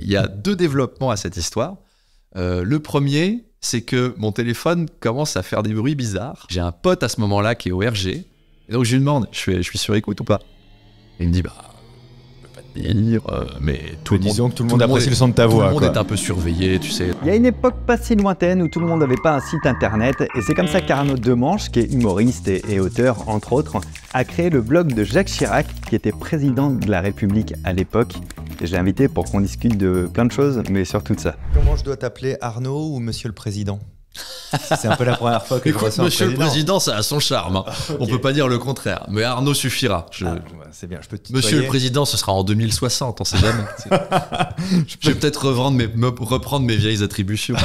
il y a 2 développements à cette histoire. Le premier, c'est que mon téléphone commence à faire des bruits bizarres. J'ai un pote à ce moment-là qui est au RG. Et donc je lui demande, je suis sur écoute ou pas? Et il me dit, dire, mais disons que tout le monde apprécie le son de ta voix. Tout le monde est un peu surveillé, tu sais. Il y a une époque pas si lointaine où tout le monde n'avait pas un site internet et c'est comme ça qu'Arnaud Demanche, qui est humoriste et auteur entre autres, a créé le blog de Jacques Chirac, qui était président de la République à l'époque. Et je l'ai invité pour qu'on discute de plein de choses, mais surtout de ça. Comment je dois t'appeler, Arnaud ou Monsieur le Président? C'est un peu la première fois que je reçois un Monsieur président. le Président, ça a son charme. Hein. Okay. On peut pas dire le contraire. Mais Arnaud suffira. C'est bien, je peux te Monsieur le Président, ce sera en 2060, on sait jamais. Je vais peut-être reprendre mes vieilles attributions.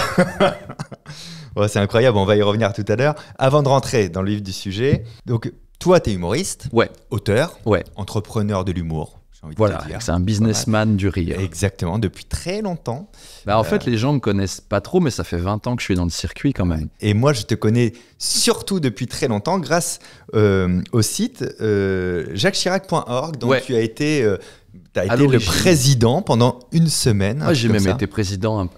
Ouais, c'est incroyable, on va y revenir tout à l'heure. Avant de rentrer dans le vif du sujet, donc toi, tu es humoriste, auteur, entrepreneur de l'humour. Voilà, c'est un businessman du rire. Exactement, depuis très longtemps. En fait, les gens me connaissent pas trop, mais ça fait 20 ans que je suis dans le circuit quand même. Et moi, je te connais surtout depuis très longtemps grâce au site jacqueschirac.org, dont tu as été... le président pendant une semaine. J'ai même été président.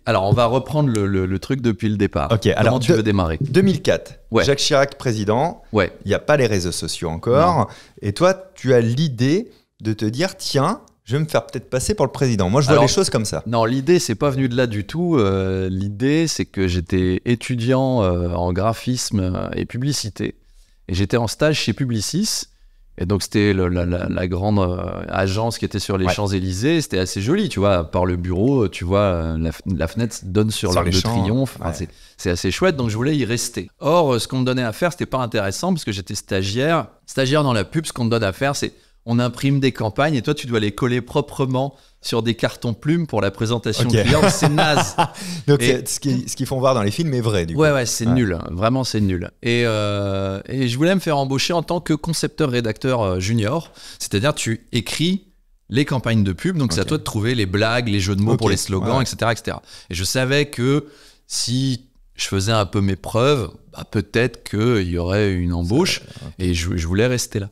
Alors, on va reprendre le truc depuis le départ. Comment tu veux démarrer? 2004, Jacques Chirac président. Il n'y a pas les réseaux sociaux encore. Non. Et toi, tu as l'idée de te dire, tiens, je vais me faire peut-être passer pour le président. Moi, je vois les choses comme ça. Non, l'idée, c'est pas venu de là du tout. L'idée, c'est que j'étais étudiant en graphisme et publicité. Et j'étais en stage chez Publicis. Et donc, c'était la grande agence qui était sur les Champs-Élysées. C'était assez joli, tu vois. Par le bureau, tu vois, la fenêtre donne sur l'Arc de Triomphe. Enfin, c'est assez chouette, donc je voulais y rester. Or, ce qu'on me donnait à faire, c'était pas intéressant parce que j'étais stagiaire. Stagiaire dans la pub, ce qu'on te donne à faire, c'est on imprime des campagnes et toi, tu dois les coller proprement sur des cartons plumes pour la présentation client. C'est naze. Donc, ce qu'ils font voir dans les films est vrai, du coup. Ouais, c'est nul. Vraiment, c'est nul. Et je voulais me faire embaucher en tant que concepteur-rédacteur junior. C'est-à-dire, tu écris les campagnes de pub. Donc, c'est à toi de trouver les blagues, les jeux de mots pour les slogans, etc., etc. Et je savais que si je faisais un peu mes preuves, peut-être qu'il y aurait une embauche. Et je voulais rester là.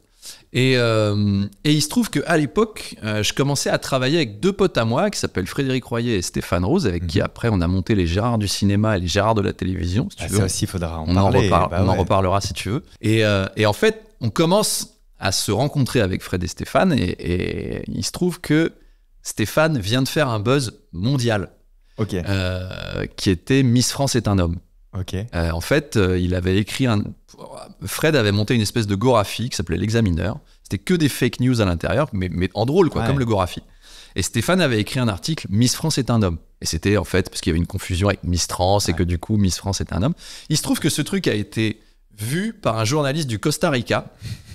Et il se trouve qu'à l'époque, je commençais à travailler avec 2 potes à moi qui s'appellent Frédéric Royer et Stéphane Rose, avec qui après on a monté les Gérard du cinéma et les Gérard de la télévision. Si tu veux. Ça aussi, il faudra en parler. On en reparlera si tu veux. Et en fait, on commence à se rencontrer avec Fred et Stéphane et il se trouve que Stéphane vient de faire un buzz mondial qui était Miss France est un homme. En fait, il avait écrit Fred avait monté une espèce de Gorafi qui s'appelait L'Examineur. C'était que des fake news à l'intérieur, mais en drôle, comme le Gorafi. Et Stéphane avait écrit un article, Miss France est un homme. Et c'était en fait parce qu'il y avait une confusion avec Miss Trans et que du coup, Miss France est un homme. Il se trouve que ce truc a été vu par un journaliste du Costa Rica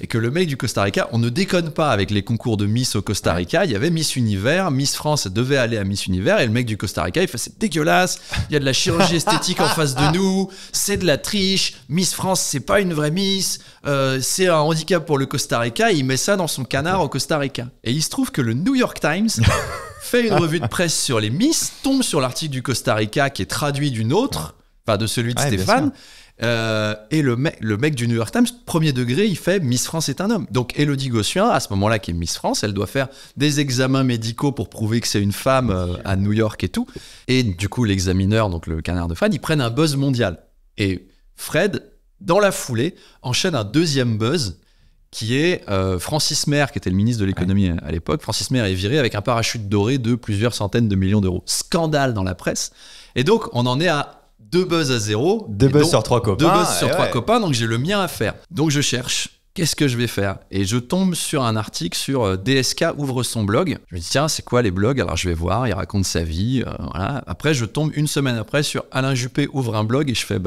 et que le mec du Costa Rica, on ne déconne pas avec les concours de Miss au Costa Rica, il y avait Miss Univers, Miss France devait aller à Miss Univers et le mec du Costa Rica il fait c'est dégueulasse, il y a de la chirurgie esthétique en face de nous, c'est de la triche, Miss France c'est pas une vraie Miss, c'est un handicap pour le Costa Rica et il met ça dans son canard au Costa Rica. Et il se trouve que le New York Times fait une revue de presse sur les Miss, tombe sur l'article du Costa Rica qui est traduit d'une autre, enfin de celui de Stéphane. Et le mec du New York Times, premier degré, il fait Miss France est un homme. Donc Élodie Gossuin, à ce moment-là, qui est Miss France, elle doit faire des examens médicaux pour prouver que c'est une femme à New York et tout. Et du coup, l'examineur, donc le canard de Fred, ils prennent un buzz mondial. Et Fred, dans la foulée, enchaîne un deuxième buzz qui est Francis Maire, qui était le ministre de l'économie à l'époque. Francis Maire est viré avec un parachute doré de plusieurs centaines de millions d'euros. Scandale dans la presse. Et donc, on en est à 2 buzz à 0. 2 buzz sur 3 copains. 2 buzz sur 3 copains, donc j'ai le mien à faire. Donc je cherche, qu'est-ce que je vais faire? Et je tombe sur un article sur DSK ouvre son blog. Je me dis, tiens, c'est quoi les blogs? Alors je vais voir, il raconte sa vie. Voilà. Après, je tombe une semaine après sur Alain Juppé ouvre un blog et je fais,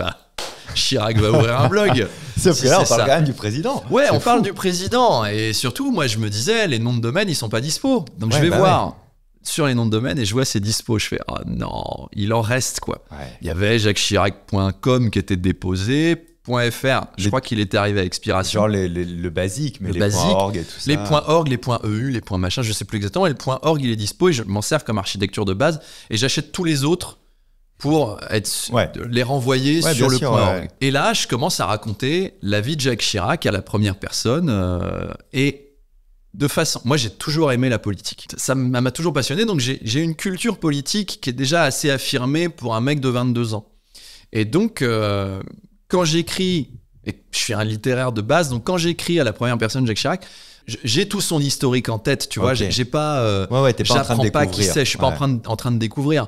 Chirac va ouvrir un blog. Sauf que là, on parle quand même du président. Ouais, on parle du président. Et surtout, moi, je me disais, les noms de domaine, ils sont pas dispo. Donc je vais voir. Sur les noms de domaine et je vois c'est dispo, je fais non, il en reste quoi. Il y avait jacqueschirac.com qui était déposé, .fr, je crois qu'il était arrivé à expiration. Genre le basique, mais les .org et tout ça. Les .org, les .eu, les .machin, je sais plus exactement, et le .org il est dispo et je m'en sers comme architecture de base et j'achète tous les autres pour les renvoyer sur le .org. Et là, je commence à raconter la vie de Jacques Chirac à la première personne et de façon... Moi, j'ai toujours aimé la politique. Ça m'a toujours passionné, donc j'ai une culture politique qui est déjà assez affirmée pour un mec de 22 ans. Et donc, quand j'écris, et je suis un littéraire de base, donc quand j'écris à la première personne Jacques Chirac, j'ai tout son historique en tête, tu vois. J'ai pas... t'es pas en train de découvrir. Pas qui c'est, je suis pas en train de découvrir.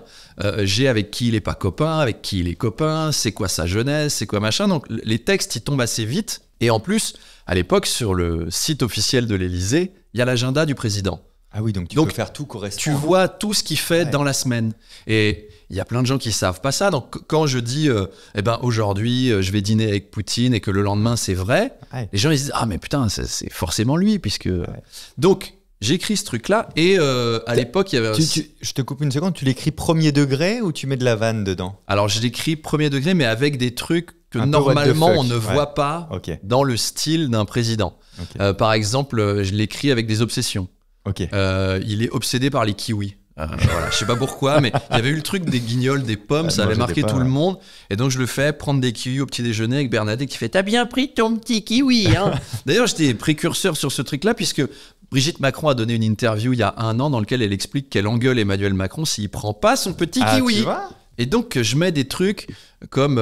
J'ai avec qui il est pas copain, avec qui il est copain, c'est quoi sa jeunesse, c'est quoi machin. Donc, les textes, ils tombent assez vite. Et en plus, à l'époque, sur le site officiel de l'Élysée, il y a l'agenda du président. Ah oui, donc tu peux faire tout correspondre. Tu vois tout ce qu'il fait dans la semaine. Et il y a plein de gens qui savent pas ça. Donc quand je dis, aujourd'hui, je vais dîner avec Poutine et que le lendemain c'est vrai, les gens ils se disent, ah mais putain, c'est forcément lui, puisque... Donc j'écris ce truc-là et à l'époque il y avait... Je te coupe une seconde, tu l'écris premier degré ou tu mets de la vanne dedans? Alors je l'écris premier degré, mais avec des trucs que normalement on ne voit pas dans le style d'un président. Par exemple, je l'écris avec des obsessions. Il est obsédé par les kiwis. Voilà, je sais pas pourquoi, mais il y avait eu le truc des guignols, des pommes, ça avait marqué tout le monde. Et donc je le fais prendre des kiwis au petit déjeuner avec Bernadette qui fait « T'as bien pris ton petit kiwi hein ?» D'ailleurs, j'étais précurseur sur ce truc-là puisque Brigitte Macron a donné une interview il y a 1 an dans laquelle elle explique qu'elle engueule Emmanuel Macron s'il prend pas son petit kiwi. Tu vois ? Et donc, je mets des trucs comme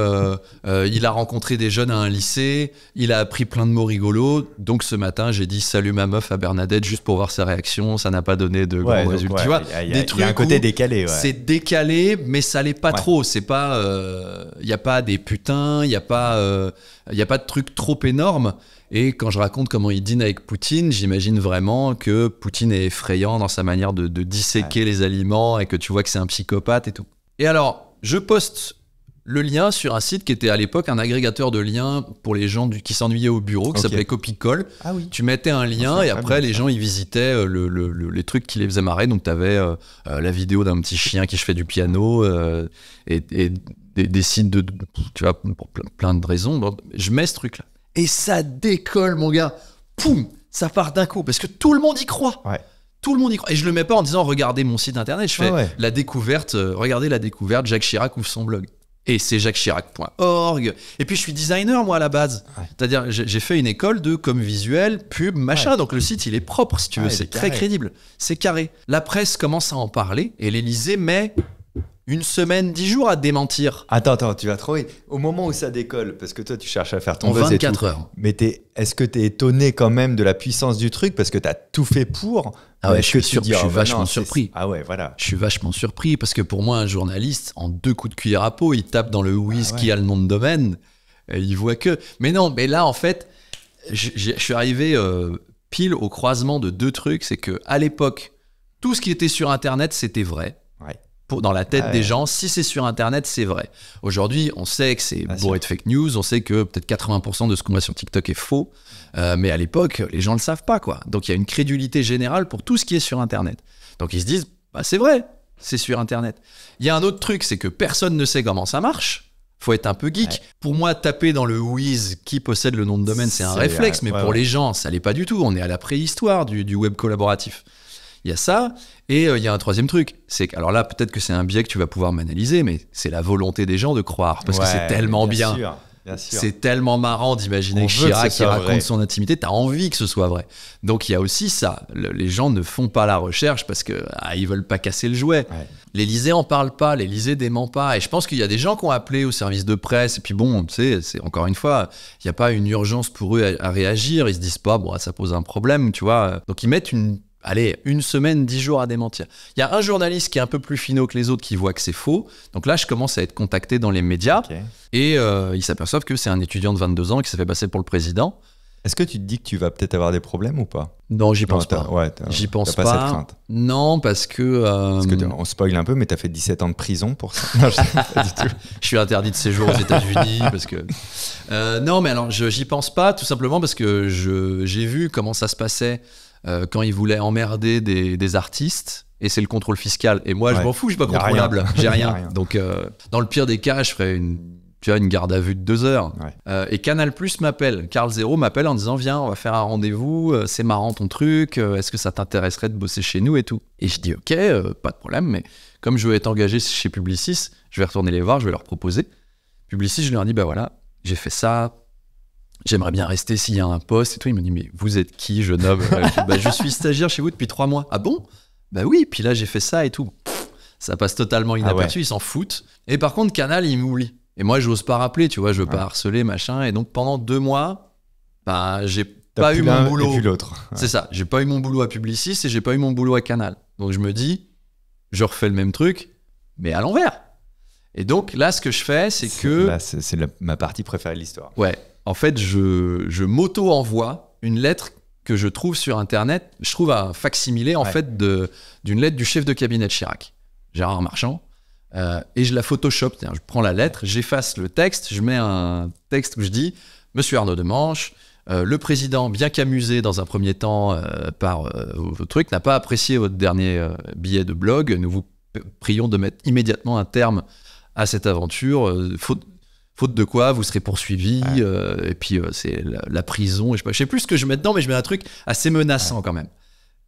il a rencontré des jeunes à un lycée, il a appris plein de mots rigolos. Donc, ce matin, j'ai dit salut ma meuf à Bernadette juste pour voir sa réaction. Ça n'a pas donné de grands résultats. Tu vois, des trucs. Il y a un côté décalé. C'est décalé, mais ça l'est pas trop. C'est pas. Il y a pas des putains, il y a pas de trucs trop énormes. Et quand je raconte comment il dîne avec Poutine, j'imagine vraiment que Poutine est effrayant dans sa manière de disséquer les aliments et que tu vois que c'est un psychopathe et tout. Et alors, je poste le lien sur un site qui était à l'époque un agrégateur de liens pour les gens qui s'ennuyaient au bureau, qui s'appelait Copy-Coll. Ah oui. Tu mettais un lien et après, les gens, ils visitaient les trucs qui les faisaient marrer. Donc, tu avais la vidéo d'un petit chien qui fait du piano et des sites tu vois, pour plein de raisons. Bon, je mets ce truc-là. Et ça décolle, mon gars. Poum, ça part d'un coup parce que tout le monde y croit. Tout le monde y croit. Et je le mets pas en disant regardez mon site internet. Je fais la découverte, regardez la découverte, Jacques Chirac ouvre son blog. Et c'est jacqueschirac.org. Et puis je suis designer moi à la base. C'est-à-dire j'ai fait une école de com visuel, pub, machin. Donc le site il est propre si tu veux. C'est très crédible. C'est carré. La presse commence à en parler et l'Élysée met 1 semaine, 10 jours à démentir. Attends, tu vas trop vite. Au moment où ça décolle, parce que toi, tu cherches à faire ton buzz 24 et tout, heures. Mais est-ce que tu es étonné quand même de la puissance du truc parce que tu as tout fait pour? Ah ouais, je suis vachement surpris. Ah ouais, voilà. Je suis vachement surpris parce que pour moi, un journaliste, en 2 coups de cuillère à peau, il tape dans le whiz qui a le nom de domaine, et il voit que... Mais non, mais là, en fait, je suis arrivé pile au croisement de 2 trucs. C'est qu'à l'époque, tout ce qui était sur Internet, c'était vrai. Dans la tête des gens, si c'est sur Internet, c'est vrai. Aujourd'hui, on sait que c'est bourré de fake news, on sait que peut-être 80% de ce qu'on voit sur TikTok est faux, mais à l'époque, les gens ne le savent pas, quoi. Donc il y a une crédulité générale pour tout ce qui est sur Internet. Donc ils se disent, bah, c'est vrai, c'est sur Internet. Il y a un autre truc, c'est que personne ne sait comment ça marche. Faut être un peu geek. Pour moi, taper dans le whiz qui possède le nom de domaine, c'est un réflexe, mais pour les gens, ça l'est pas du tout. On est à la préhistoire du web collaboratif. Il y a ça, et il y a un 3e truc. C'est que, alors là, peut-être que c'est un biais que tu vas pouvoir m'analyser, mais c'est la volonté des gens de croire, parce que c'est tellement bien. Bien sûr. C'est tellement marrant d'imaginer que Chirac qui raconte son intimité, t'as envie que ce soit vrai. Donc il y a aussi ça. Les gens ne font pas la recherche parce que ils veulent pas casser le jouet. L'Élysée en parle pas, l'Élysée dément pas. Et je pense qu'il y a des gens qui ont appelé au service de presse. Et puis bon, tu sais, c'est encore une fois, il n'y a pas une urgence pour eux à réagir. Ils se disent pas, bon, ça pose un problème, tu vois. Donc ils mettent 1 semaine, 10 jours à démentir. Il y a un journaliste qui est un peu plus finot que les autres qui voit que c'est faux. Donc là, je commence à être contacté dans les médias. Et ils s'aperçoivent que c'est un étudiant de 22 ans qui s'est fait passer pour le président. Est-ce que tu te dis que tu vas peut-être avoir des problèmes ou pas? Non, j'y pense pas. J'y pense pas. Cette crainte? Non, parce que... on spoil un peu, mais tu as fait 17 ans de prison pour ça. Non, je sais pas du tout. Je suis interdit de séjour aux États-Unis parce que... non, mais alors, j'y pense pas, tout simplement parce que j'ai vu comment ça se passait quand ils voulaient emmerder des artistes, et c'est le contrôle fiscal. Et moi, je m'en fous, je suis pas contrôlable. J'ai rien. Donc, dans le pire des cas, je ferais une garde à vue de 2 heures. Et Canal+ m'appelle. Carl Zero m'appelle en disant, viens, on va faire un rendez-vous, c'est marrant ton truc, est-ce que ça t'intéresserait de bosser chez nous et tout? Et je dis, ok, pas de problème, mais comme je veux être engagé chez Publicis, je vais retourner les voir, je vais leur proposer. Publicis, je leur dis, bah voilà, j'ai fait ça, j'aimerais bien rester s'il y a un poste et tout. Il me dit, mais vous êtes qui, jeune homme? Je suis stagiaire chez vous depuis 3 mois. Ah bon? Bah oui, puis là j'ai fait ça et tout. Ça passe totalement inaperçu, ils s'en foutent. Et par contre, Canal, il m'oublie. Et moi, j'ose pas rappeler, tu vois, je veux pas harceler, machin. Et donc pendant 2 mois, bah, j'ai pas eu mon boulot. Et puis l'autre. C'est ça, j'ai pas eu mon boulot à Publicis et j'ai pas eu mon boulot à Canal. Donc je me dis, je refais le même truc, mais à l'envers. Et donc là, ce que je fais, c'est que... Là, c'est ma partie préférée de l'histoire. Ouais, en fait, je m'auto-envoie une lettre que je trouve sur Internet. Je trouve un facsimilé, en fait, d'une lettre du chef de cabinet de Chirac, Gérard Marchand. Et je la Photoshop. Je prends la lettre, j'efface le texte, je mets un texte où je dis « Monsieur Arnaud Demanche, le président, bien qu'amusé dans un premier temps par vos trucs, n'a pas apprécié votre dernier billet de blog. Nous vous prions de mettre immédiatement un terme à cette aventure. Faute de quoi, vous serez poursuivi. Et puis, c'est la prison. Je sais plus ce que je mets dedans, mais je mets un truc assez menaçant quand même.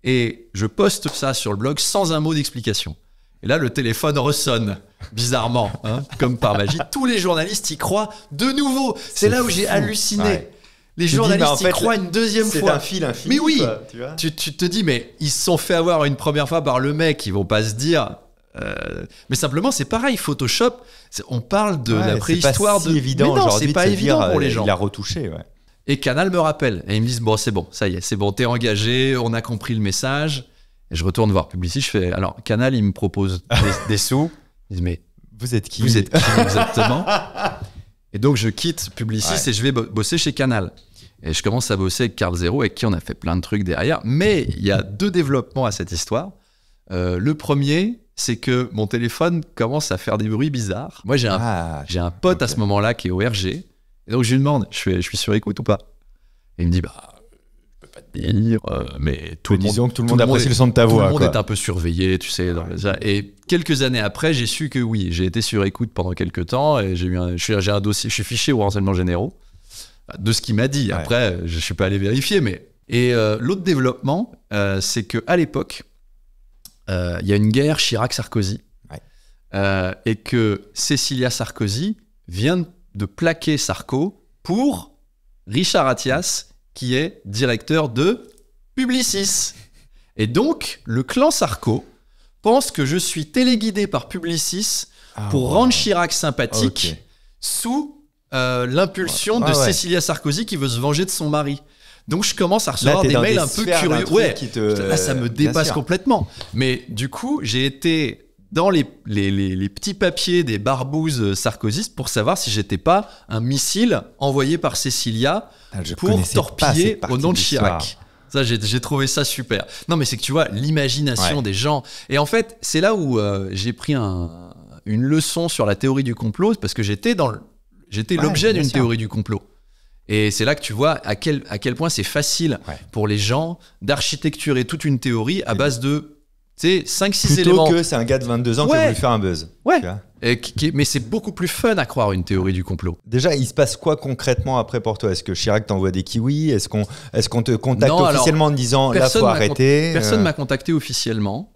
Et je poste ça sur le blog sans un mot d'explication. Et là, le téléphone ressonne, bizarrement, comme par magie. Tous les journalistes y croient de nouveau. C'est là où j'ai halluciné. Ouais. Les journalistes y croient une deuxième fois. C'est un fil infini. Mais oui, quoi, tu vois, tu te dis, mais ils se sont fait avoir une première fois par le mec. Ils vont pas se dire... mais simplement, c'est pareil, Photoshop, on parle de la préhistoire. C'est pas si évident. Mais non, c'est pas évident pour les gens. Il a retouché, ouais. Et Canal me rappelle. Et ils me disent, bon, c'est bon, ça y est, c'est bon, t'es engagé, on a compris le message. Et je retourne voir Publicis, je fais, alors Canal, il me propose des sous. Ils disent, mais vous êtes qui exactement? Et donc je quitte Publicis et je vais bosser chez Canal. Et je commence à bosser avec Carl Zero, avec qui on a fait plein de trucs derrière. Mais il y a 2 développements à cette histoire. Le premier, c'est que mon téléphone commence à faire des bruits bizarres. Moi, j'ai un pote à ce moment-là qui est au RG. Et donc, je lui demande, je suis sur écoute ou pas? Et il me dit, bah, je peux pas te dire, mais disons que tout le monde apprécie le son de ta voix. Tout le monde est un peu surveillé, tu sais. Et quelques années après, j'ai su que oui, j'ai été sur écoute pendant quelques temps et j'ai un dossier, je suis fiché aux renseignements généraux de ce qu'il m'a dit. Après, je suis pas allé vérifier, mais... Et l'autre développement, c'est qu'à l'époque, il y a une guerre Chirac-Sarkozy et que Cécilia Sarkozy vient de plaquer Sarko pour Richard Attias, qui est directeur de Publicis. Et donc, le clan Sarko pense que je suis téléguidé par Publicis pour rendre Chirac sympathique sous l'impulsion de Cécilia Sarkozy qui veut se venger de son mari. Donc je commence à recevoir des mails un peu curieux. Là, ça me dépasse complètement. Mais du coup, j'ai été dans les petits papiers des barbouzes sarkozystes pour savoir si j'étais pas un missile envoyé par Cécilia pour torpiller au nom de Chirac. Ça, j'ai trouvé ça super. Non, mais c'est que tu vois, l'imagination des gens. Et en fait, c'est là où j'ai pris une leçon sur la théorie du complot, parce que j'étais l'objet d'une théorie du complot. Et c'est là que tu vois à quel point c'est facile pour les gens d'architecturer toute une théorie à base de 5-6 éléments. Plutôt que c'est un gars de 22 ans qui a voulu faire un buzz. Mais c'est beaucoup plus fun à croire une théorie du complot. Déjà, il se passe quoi concrètement après pour toi? Est-ce que Chirac t'envoie des kiwis? Est-ce qu'on te contacte officiellement en disant là, faut arrêter? Personne m'a contacté officiellement.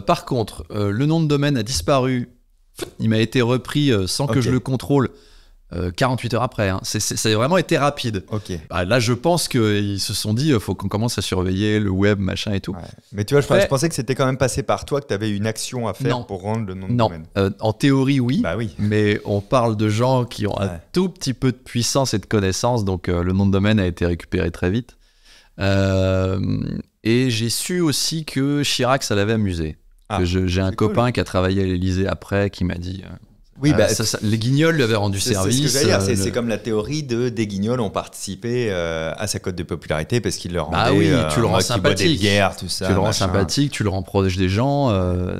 Par contre, le nom de domaine a disparu. Il m'a été repris sans que je le contrôle. 48 heures après, ça a vraiment été rapide. Là, je pense qu'ils se sont dit, il faut qu'on commence à surveiller le web, machin et tout. Mais tu vois, je pensais que c'était quand même passé par toi, que tu avais une action à faire pour rendre le nom de domaine. En théorie, oui. Mais on parle de gens qui ont un tout petit peu de puissance et de connaissance, donc le nom de domaine a été récupéré très vite. Et j'ai su aussi que Chirac, ça l'avait amusé. J'ai un copain qui a travaillé à l'Élysée après, qui m'a dit... les Guignols lui avaient rendu service. C'est ce que j'allais dire, c'est comme la théorie des Guignols ont participé à sa cote de popularité parce qu'il leur rendait tu le rends sympathique, des bières, tout ça. Tu le rends sympathique, tu le rends proche des gens.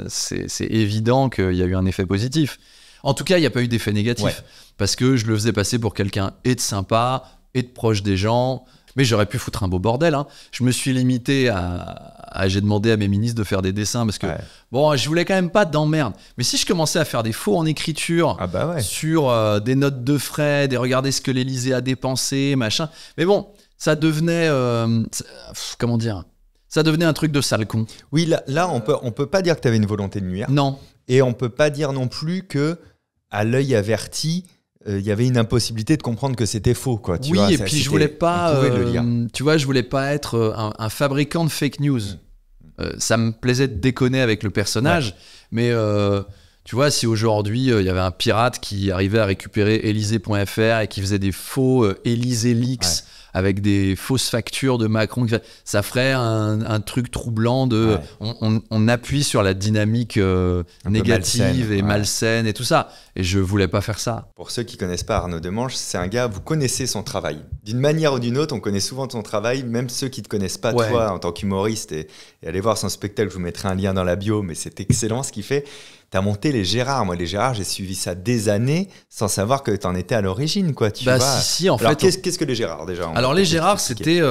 C'est évident qu'il y a eu un effet positif. En tout cas, il n'y a pas eu d'effet négatif parce que je le faisais passer pour quelqu'un et de sympa et de proche des gens. Mais j'aurais pu foutre un beau bordel. Je me suis limité j'ai demandé à mes ministres de faire des dessins parce que je voulais quand même pas d'emmerde. Mais si je commençais à faire des faux en écriture sur des notes de frais, regardez ce que l'Élysée a dépensé, machin. Mais bon, ça devenait ça devenait un truc de sale con. Oui, là on peut pas dire que tu avais une volonté de nuire. Non. Et on peut pas dire non plus que à l'œil averti, il y avait une impossibilité de comprendre que c'était faux, quoi. Tu vois, et puis je voulais pas, tu vois, je voulais pas être un fabricant de fake news. Ça me plaisait de déconner avec le personnage, mais tu vois, si aujourd'hui il y avait un pirate qui arrivait à récupérer Élysée.fr et qui faisait des faux Élysée Leaks avec des fausses factures de Macron, ça ferait un truc troublant de on appuie sur la dynamique négative et malsaine et tout ça. Et je voulais pas faire ça. Pour ceux qui connaissent pas Arnaud Demanche, c'est un gars, vous connaissez son travail. D'une manière ou d'une autre, on connaît souvent ton travail, même ceux qui te connaissent pas toi en tant qu'humoriste. Et allez voir son spectacle, je vous mettrai un lien dans la bio, mais c'est excellent ce qu'il fait. T'as monté les Gérard. Moi, les Gérard, j'ai suivi ça des années sans savoir que t'en étais à l'origine, quoi. Tu vois. Si, en Alors, fait. qu'est-ce que les Gérard, déjà? Alors, les Gérard, c'était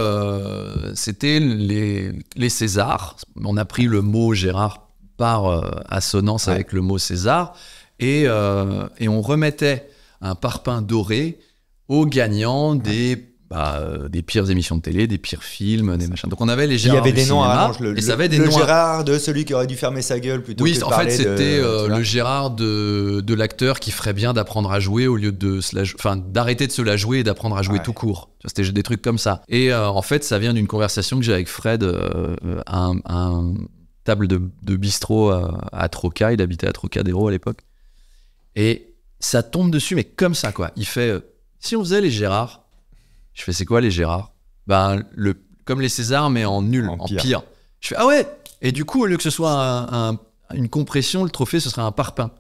les Césars. On a pris le mot Gérard par assonance avec le mot César. Et on remettait un parpaing doré aux gagnants des pires émissions de télé, des pires films, des machins. Donc on avait les Gérard. Il y avait des noms à le Gérard de celui qui aurait dû fermer sa gueule plutôt que de parler. Oui, en fait, c'était le Gérard de l'acteur qui ferait bien d'apprendre à jouer au lieu de d'arrêter de se la jouer et d'apprendre à jouer tout court. C'était des trucs comme ça. Et en fait, ça vient d'une conversation que j'ai avec Fred, un table de bistrot à Troca. Il habitait à Trocadéro à l'époque. Et ça tombe dessus, mais comme ça, quoi. Il fait si on faisait les Gérard. Je fais, c'est quoi les Gérard? Comme les Césars, mais en nul, en pire. Je fais, ah ouais. Et du coup, au lieu que ce soit une compression, le trophée, ce serait un parpaing.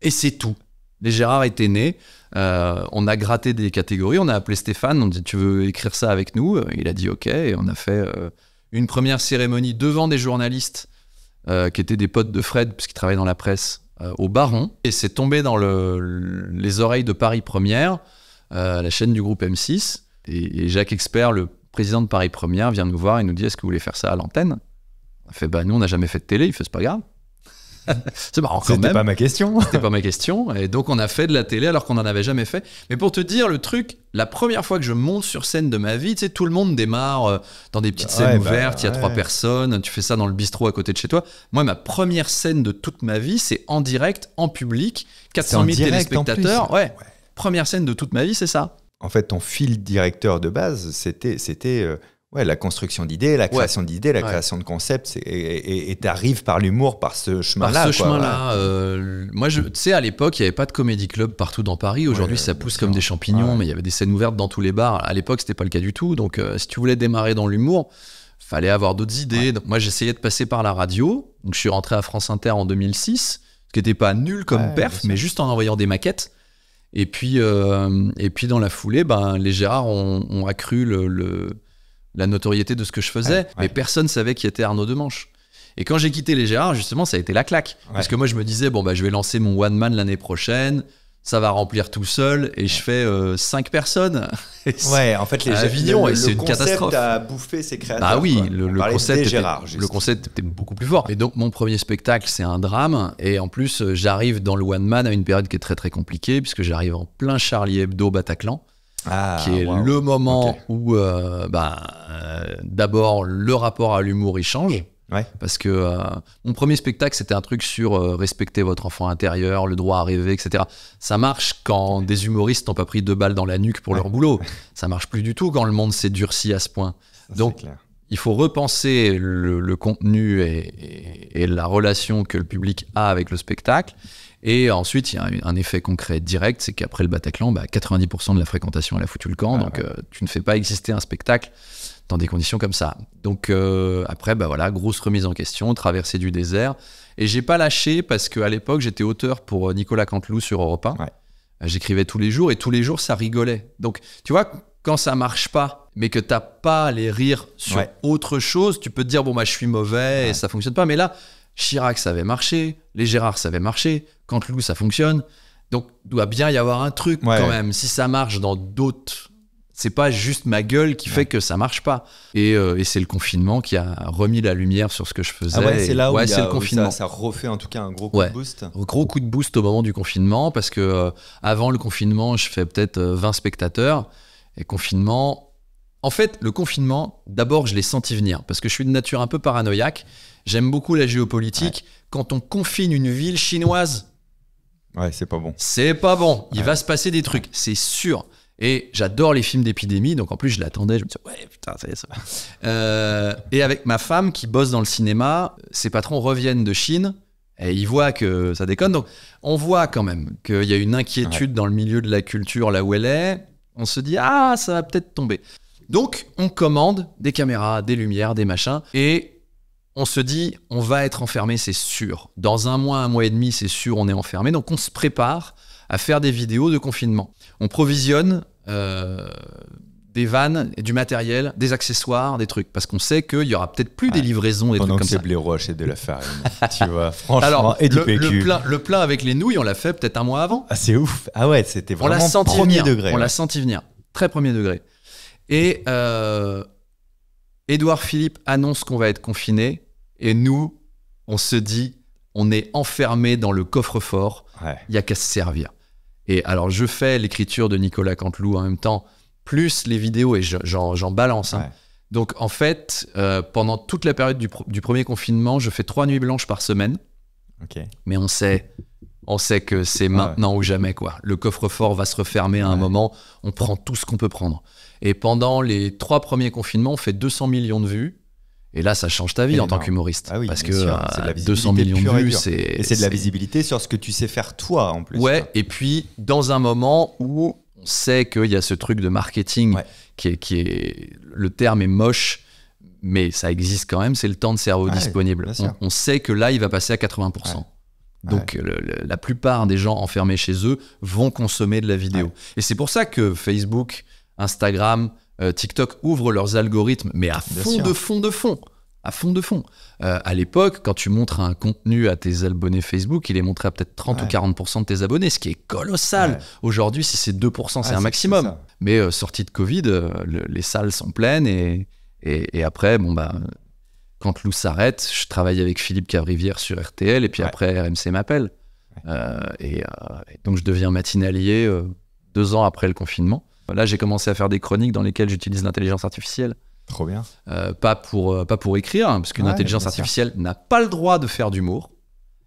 Et c'est tout. Les Gérard étaient nés. On a gratté des catégories. On a appelé Stéphane. On dit, tu veux écrire ça avec nous? Il a dit OK. Et on a fait une première cérémonie devant des journalistes qui étaient des potes de Fred, parce qu'ils travaillaient dans la presse, au Baron. Et c'est tombé dans les oreilles de Paris Première. La chaîne du groupe M6, et Jacques Expert, le président de Paris Première, vient nous voir et nous dit, est-ce que vous voulez faire ça à l'antenne? On fait, nous on n'a jamais fait de télé. Il fait, c'est pas grave. C'est marrant quand même. C'était pas ma question. C'était pas ma question. Et donc on a fait de la télé alors qu'on n'en avait jamais fait. Mais pour te dire le truc, la première fois que je monte sur scène de ma vie, tu sais, tout le monde démarre dans des petites scènes ouvertes, il y a 3 personnes, tu fais ça dans le bistrot à côté de chez toi. Moi, ma première scène de toute ma vie, c'est en direct, en public, 400 000 téléspectateurs. Première scène de toute ma vie, c'est ça. En fait, ton fil directeur de base, c'était la construction d'idées, la création d'idées, la création de concepts. Et t'arrives par l'humour, par ce chemin-là. Moi, tu sais, à l'époque, il n'y avait pas de comédie club partout dans Paris. Aujourd'hui, ça pousse comme des champignons, mais il y avait des scènes ouvertes dans tous les bars. À l'époque, c'était pas le cas du tout. Donc, si tu voulais démarrer dans l'humour, fallait avoir d'autres idées. Donc, moi, j'essayais de passer par la radio. Donc, je suis rentré à France Inter en 2006, ce qui n'était pas nul comme perf, mais juste en envoyant des maquettes. Et puis dans la foulée, les Gérard ont accru la notoriété de ce que je faisais, mais personne savait qui était Arnaud Demanche. Et quand j'ai quitté les Gérard, justement, ça a été la claque. Parce que moi, je me disais, je vais lancer mon one man l'année prochaine, ça va remplir tout seul, et je fais 5 personnes. En fait, Avignon, et c'est une catastrophe. Le concept a bouffé ses créateurs. Ah oui, le concept était beaucoup plus fort. Et donc, mon premier spectacle, c'est un drame. Et en plus, j'arrive dans le one man à une période qui est très très compliquée, puisque j'arrive en plein Charlie Hebdo Bataclan, qui est le moment où, d'abord, le rapport à l'humour, il change. Parce que mon premier spectacle, c'était un truc sur respecter votre enfant intérieur, le droit à rêver, etc. Ça marche quand des humoristes n'ont pas pris 2 balles dans la nuque pour leur boulot. Ça marche plus du tout quand le monde s'est durci à ce point. Donc, il faut repenser le contenu et la relation que le public a avec le spectacle. Et ensuite, il y a un effet concret direct, c'est qu'après le Bataclan, 90% de la fréquentation, elle a foutu le camp. Donc, tu ne fais pas exister un spectacle dans des conditions comme ça. Donc après, grosse remise en question, traversée du désert. Et j'ai pas lâché parce qu'à l'époque, j'étais auteur pour Nicolas Canteloup sur Europe 1. J'écrivais tous les jours et tous les jours, ça rigolait. Donc, tu vois, quand ça marche pas, mais que t'as pas les rires sur autre chose, tu peux te dire, je suis mauvais et ça fonctionne pas. Mais là, Chirac, ça avait marché. Les Gérard, ça avait marché. Canteloup, ça fonctionne. Donc, doit bien y avoir un truc quand même. Si ça marche dans d'autres... C'est pas juste ma gueule qui fait que ça marche pas. Et c'est le confinement qui a remis la lumière sur ce que je faisais. C'est là où, c'est le confinement. Ça refait en tout cas un gros coup de boost. Gros coup de boost au moment du confinement, parce que avant le confinement, je fais peut-être 20 spectateurs. Et confinement... En fait, le confinement, d'abord, je l'ai senti venir, parce que je suis de nature un peu paranoïaque. J'aime beaucoup la géopolitique. Quand on confine une ville chinoise... Ouais, c'est pas bon. C'est pas bon. Il va se passer des trucs, c'est sûr. Et j'adore les films d'épidémie, donc en plus je l'attendais, je me disais ouais putain ça y est, ça. Et avec ma femme qui bosse dans le cinéma, ses patrons reviennent de Chine et ils voient que ça déconne, donc on voit quand même qu'il y a une inquiétude dans le milieu de la culture là où elle est. On se dit ça va peut-être tomber. Donc on commande des caméras, des lumières, des machins et on se dit on va être enfermé, c'est sûr. Dans un mois et demi, c'est sûr, on est enfermé, donc on se prépare à faire des vidéos de confinement. On provisionne des vannes, du matériel, des accessoires, des trucs, parce qu'on sait qu'il y aura peut-être plus des livraisons, des trucs comme ça. Pendant que Blaireau achète de la farine, tu vois, franchement, alors, et du PQ. Le plein avec les nouilles, on l'a fait peut-être un mois avant. Ah, c'est ouf. Ah ouais, c'était vraiment premier degré. On l'a senti venir, très premier degré. Et Édouard Philippe annonce qu'on va être confiné, et nous, on se dit, on est enfermé dans le coffre-fort, il n'y a qu'à se servir. Et alors, je fais l'écriture de Nicolas Canteloup en même temps, plus les vidéos, et j'en balance. Hein. Donc, en fait, pendant toute la période du premier confinement, je fais 3 nuits blanches par semaine. Mais on sait que c'est maintenant ou jamais, quoi. Le coffre-fort va se refermer à un moment, on prend tout ce qu'on peut prendre. Et pendant les 3 premiers confinements, on fait 200 millions de vues. Et là, ça change ta vie en tant qu'humoriste. Ah oui, parce que 200 millions de vues, c'est de la visibilité sur ce que tu sais faire toi, en plus. Ouais, et puis dans un moment où on sait qu'il y a ce truc de marketing qui est... Le terme est moche, mais ça existe quand même, c'est le temps de cerveau disponible. On sait que là, il va passer à 80%. Donc la plupart des gens enfermés chez eux vont consommer de la vidéo. Et c'est pour ça que Facebook, Instagram... TikTok ouvre leurs algorithmes, mais à fond de fond. À l'époque, quand tu montres un contenu à tes abonnés Facebook, il est montré à peut-être 30 ou 40% de tes abonnés, ce qui est colossal. Aujourd'hui, si c'est 2%, c'est un maximum. Mais sortie de Covid, les salles sont pleines et après, quand Lou s'arrête, je travaille avec Philippe Cavrivière sur RTL et puis après, RMC m'appelle. Et donc, je deviens matinalier 2 ans après le confinement. Là, j'ai commencé à faire des chroniques dans lesquelles j'utilise l'intelligence artificielle. Trop bien. Pas pour écrire, hein, parce qu'une intelligence artificielle n'a pas le droit de faire d'humour.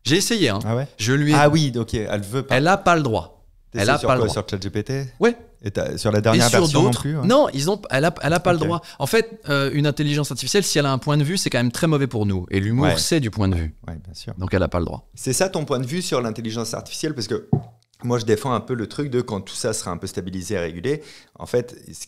J'ai essayé. Hein. Ah ouais. Je lui ai... Ah oui, ok. Elle veut pas. Elle n'a pas le droit. Elle a pas le droit. Sur ChatGPT. Ouais. Et sur la dernière version non plus. Non, elle a pas le droit. En fait, une intelligence artificielle, si elle a un point de vue, c'est quand même très mauvais pour nous. Et l'humour, c'est du point de vue. Ouais, bien sûr. Donc elle n'a pas le droit. C'est ça ton point de vue sur l'intelligence artificielle, parce que moi, je défends un peu le truc de quand tout ça sera un peu stabilisé et régulé. En fait, ce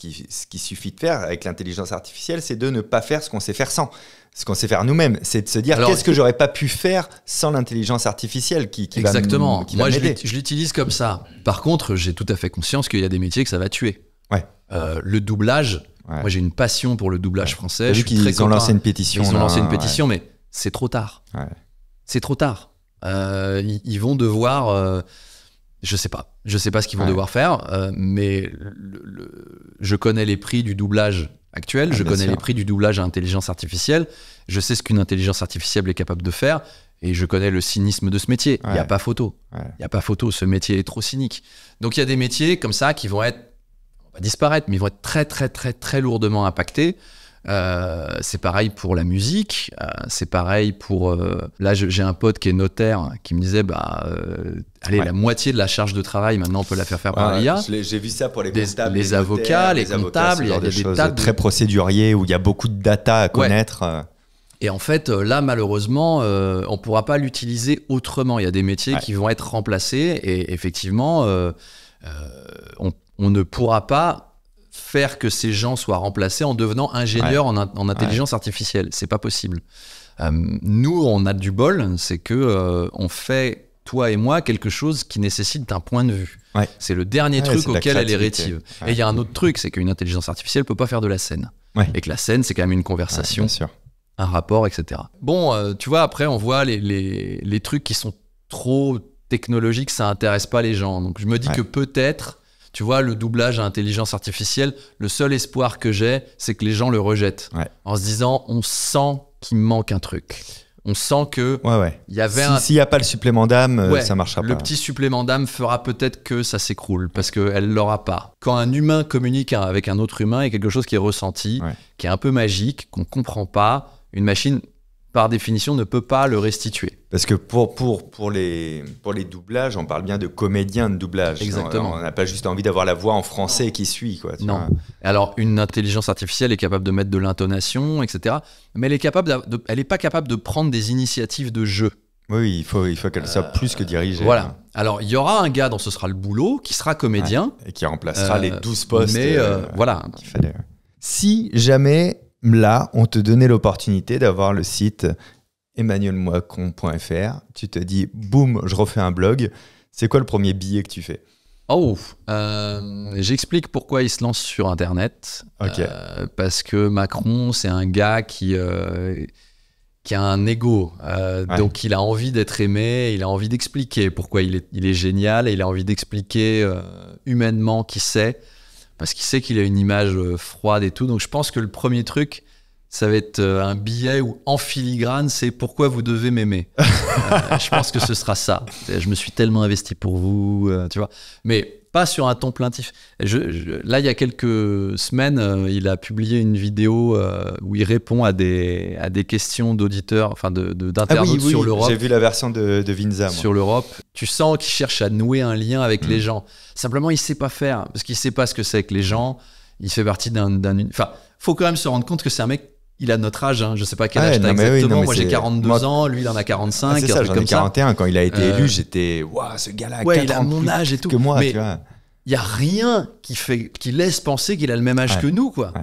qui suffit de faire avec l'intelligence artificielle, c'est de ne pas faire ce qu'on sait faire sans. Ce qu'on sait faire nous-mêmes, c'est de se dire qu'est-ce que j'aurais pas pu faire sans l'intelligence artificielle qui Exactement. qui moi, va je l'utilise comme ça. Par contre, j'ai tout à fait conscience qu'il y a des métiers que ça va tuer. Le doublage, moi, j'ai une passion pour le doublage français. T'as vu qu'ils ont lancé une pétition. Ils ont lancé une pétition, mais c'est trop tard. C'est trop tard. Ils vont devoir... Je sais pas ce qu'ils vont devoir faire, mais je connais les prix du doublage actuel, je connais les prix du doublage à intelligence artificielle, je sais ce qu'une intelligence artificielle est capable de faire, et je connais le cynisme de ce métier. Il n'y a pas photo. Il n'y a pas photo, ce métier est trop cynique. Donc il y a des métiers comme ça qui vont être, on va disparaître, mais ils vont être très très très très lourdement impactés. C'est pareil pour la musique, c'est pareil pour... là, j'ai un pote qui est notaire qui me disait, la moitié de la charge de travail, maintenant, on peut la faire par l'IA. J'ai vu ça pour les comptables, les avocats, les comptables, il y a des tas de... très procéduriers où il y a beaucoup de data à connaître. Et en fait, là, malheureusement, on ne pourra pas l'utiliser autrement. Il y a des métiers qui vont être remplacés et effectivement, on ne pourra pas faire que ces gens soient remplacés en devenant ingénieurs en intelligence artificielle. C'est pas possible. Nous, on a du bol, c'est que on fait, toi et moi, quelque chose qui nécessite un point de vue. C'est le dernier truc auquel elle est rétive. Et il y a un autre truc, c'est qu'une intelligence artificielle peut pas faire de la scène. Et que la scène, c'est quand même une conversation, un rapport, etc. Bon, tu vois, après, on voit les trucs qui sont trop technologiques, ça intéresse pas les gens. Donc, je me dis que peut-être... Tu vois, le doublage à intelligence artificielle, le seul espoir que j'ai, c'est que les gens le rejettent. En se disant, on sent qu'il manque un truc. On sent que il y avait s'il n'y a pas le supplément d'âme, ça marchera pas. Le petit supplément d'âme fera peut-être que ça s'écroule, parce qu'elle ne l'aura pas. Quand un humain communique avec un autre humain, il y a quelque chose qui est ressenti, qui est un peu magique, qu'on ne comprend pas. Une machine par définition, ne peut pas le restituer. Parce que pour les doublages, on parle bien de comédiens de doublage. Exactement. On n'a pas juste envie d'avoir la voix en français qui suit, quoi. Tu non. vois. Alors, une intelligence artificielle est capable de mettre de l'intonation, etc. Mais elle n'est pas capable de prendre des initiatives de jeu. Oui, il faut qu'elle soit plus que dirigée. Voilà. Hein. Alors, il y aura un gars dont ce sera le boulot, qui sera comédien. Et qui remplacera les 12 postes voilà. qu'il fallait. Si jamais, là, on te donnait l'opportunité d'avoir le site emmanuelmoicon.fr, tu te dis, boum, je refais un blog, c'est quoi le premier billet que tu fais ? J'explique pourquoi il se lance sur Internet. Okay. Parce que Macron, c'est un gars qui a un ego. Donc, il a envie d'être aimé, il a envie d'expliquer pourquoi il est génial, et il a envie d'expliquer humainement qui c'est, parce qu'il sait qu'il a une image froide et tout. Donc, je pense que le premier truc, ça va être un billet où, en filigrane, c'est pourquoi vous devez m'aimer. Je pense que ce sera ça. Je me suis tellement investi pour vous, tu vois. Mais pas sur un ton plaintif. Là, il y a quelques semaines, il a publié une vidéo où il répond à des questions d'auditeurs, enfin d'internautes sur l'Europe. J'ai vu la version de Vinza. Sur l'Europe. Tu sens qu'il cherche à nouer un lien avec les gens. Simplement, il ne sait pas faire, parce qu'il ne sait pas ce que c'est que les gens. Il fait partie Enfin, faut quand même se rendre compte que c'est un mec. Il a notre âge, hein. Je ne sais pas quel âge t'as exactement. Moi, j'ai 42 ans, lui, il en a 45. C'est ça, j'en ai 41. Quand il a été élu, j'étais, waouh, ce gars-là, ouais, il a mon âge et tout. Que moi, mais tu vois. Il n'y a rien qui laisse penser qu'il a le même âge que nous, quoi.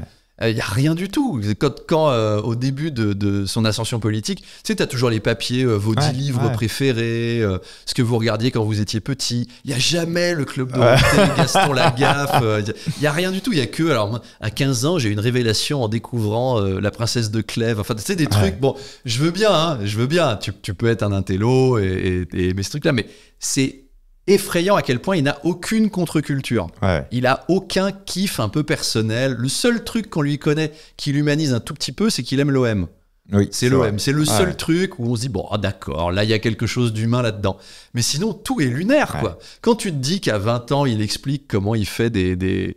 Il n'y a rien du tout. Quand au début de son ascension politique, tu sais, tu as toujours les papiers, vos 10 livres préférés, ce que vous regardiez quand vous étiez petit. Il n'y a jamais le Club Dorothée, Gaston Lagaffe. Il n'y a rien du tout. Il n'y a que... Alors, moi, à 15 ans, j'ai eu une révélation en découvrant La Princesse de Clèves. Enfin, tu sais, des trucs... Bon, je veux bien, hein, je veux bien. Tu peux être un intello et mais ce truc-là, mais c'est effrayant à quel point il n'a aucune contre-culture. Il a aucun kiff un peu personnel. Le seul truc qu'on lui connaît qui l'humanise un tout petit peu, c'est qu'il aime l'OM. Oui, c'est l'OM. C'est le seul truc où on se dit, bon, d'accord, là, il y a quelque chose d'humain là-dedans. Mais sinon, tout est lunaire, quoi. Quand tu te dis qu'à 20 ans, il explique comment il fait des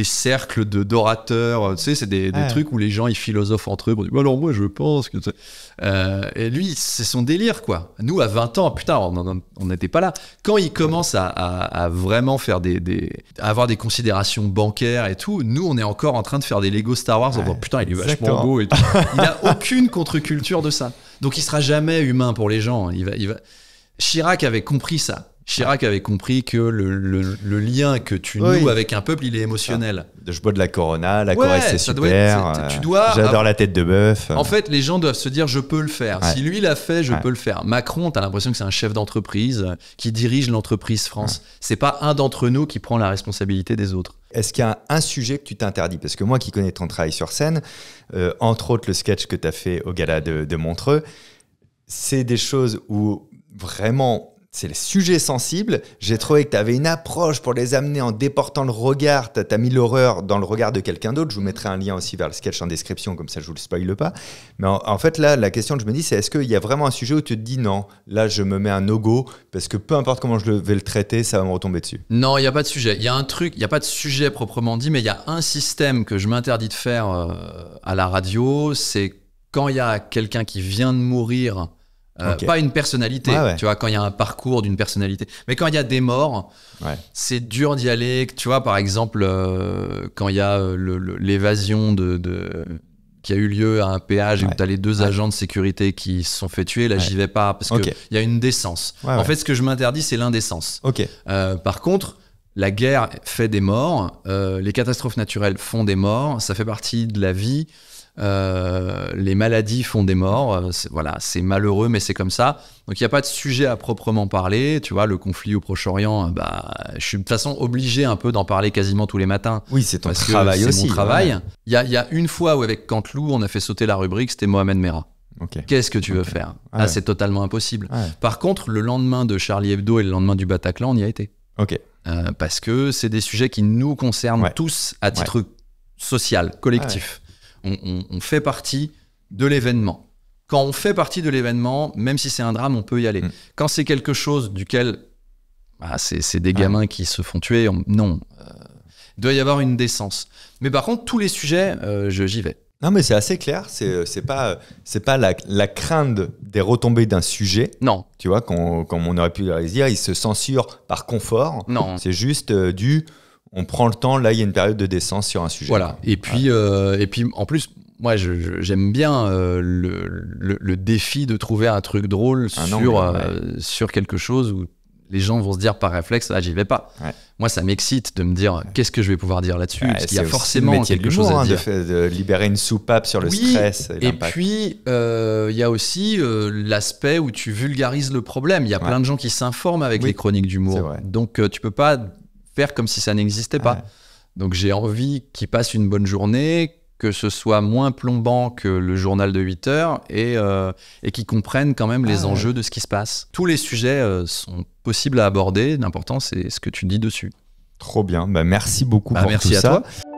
cercles d'orateurs, tu sais, c'est des trucs où les gens, ils philosophent entre eux. Bon, alors moi, je pense que... et lui, c'est son délire, quoi. Nous, à 20 ans, putain, on n'était pas là. Quand il commence à vraiment faire à avoir des considérations bancaires et tout, nous, on est encore en train de faire des Lego Star Wars. En disant, putain, il est vachement beau et tout. Il n'a aucune contre-culture de ça. Donc, il sera jamais humain pour les gens. Chirac avait compris ça. Chirac avait compris que le lien que tu noues avec un peuple, il est émotionnel. Je bois de la Corona, la Corrèze c'est super. J'adore la tête de bœuf. En fait, les gens doivent se dire je peux le faire. Si lui l'a fait, je peux le faire. Macron, t'as l'impression que c'est un chef d'entreprise qui dirige l'entreprise France. C'est pas un d'entre nous qui prend la responsabilité des autres. Est-ce qu'il y a un sujet que tu t'interdis ? Parce que moi qui connais ton travail sur scène, entre autres le sketch que tu as fait au gala de Montreux, c'est des choses où vraiment... C'est les sujets sensibles. J'ai trouvé que tu avais une approche pour les amener en déportant le regard. Tu as mis l'horreur dans le regard de quelqu'un d'autre. Je vous mettrai un lien aussi vers le sketch en description, comme ça je ne vous le spoile pas. Mais en fait, là, la question que je me dis, c'est est-ce qu'il y a vraiment un sujet où tu te dis non, là, je me mets un no-go parce que peu importe comment je vais le traiter, ça va me retomber dessus. Non, il n'y a pas de sujet. Il y a un truc, il n'y a pas de sujet proprement dit, mais il y a un système que je m'interdis de faire à la radio. C'est quand il y a quelqu'un qui vient de mourir... Pas une personnalité, tu vois, quand il y a un parcours d'une personnalité. Mais quand il y a des morts, c'est dur d'y aller. Tu vois, par exemple, quand il y a l'évasion qui a eu lieu à un péage et où tu as les 2 agents de sécurité qui se sont fait tuer, là, j'y vais pas parce qu'il y a une décence. En fait, ce que je m'interdis, c'est l'indécence. Par contre, la guerre fait des morts, les catastrophes naturelles font des morts, ça fait partie de la vie. Les maladies font des morts, c'est malheureux mais c'est comme ça, donc il n'y a pas de sujet à proprement parler. Tu vois, le conflit au Proche-Orient, je suis de toute façon obligé un peu d'en parler quasiment tous les matins. Oui, c'est ton travail aussi. C'est mon travail. Il y a une fois où avec Canteloup on a fait sauter la rubrique, c'était Mohamed Merah. Qu'est-ce que tu veux faire ? C'est totalement impossible. Par contre, le lendemain de Charlie Hebdo et le lendemain du Bataclan, on y a été. Parce que c'est des sujets qui nous concernent tous à titre social, collectif. On fait partie de l'événement. Quand on fait partie de l'événement, même si c'est un drame, on peut y aller. Quand c'est quelque chose duquel c'est des gamins qui se font tuer, non. Il doit y avoir une décence. Mais par contre, tous les sujets, j'y vais. Non, mais c'est assez clair. C'est pas la crainte des retombées d'un sujet. Non. Tu vois, comme on aurait pu le dire, il se censure par confort. Non. C'est juste on prend le temps. Là, il y a une période de décence sur un sujet. Voilà. Et puis en plus, moi, j'aime bien le défi de trouver un truc drôle sur quelque chose où les gens vont se dire par réflexe, j'y vais pas. Ouais. Moi, ça m'excite de me dire qu'est-ce que je vais pouvoir dire là-dessus, parce qu'il y a forcément quelque chose à dire. De libérer une soupape sur le stress. Et puis, il y a aussi l'aspect où tu vulgarises le problème. Il y a plein de gens qui s'informent avec les chroniques d'humour. Donc, tu peux pas faire comme si ça n'existait pas. Ouais. Donc, j'ai envie qu'ils passent une bonne journée, que ce soit moins plombant que le journal de 8 heures et qu'ils comprennent quand même les enjeux de ce qui se passe. Tous les sujets sont possibles à aborder. L'important, c'est ce que tu dis dessus. Trop bien. Merci beaucoup pour merci tout à ça. Toi.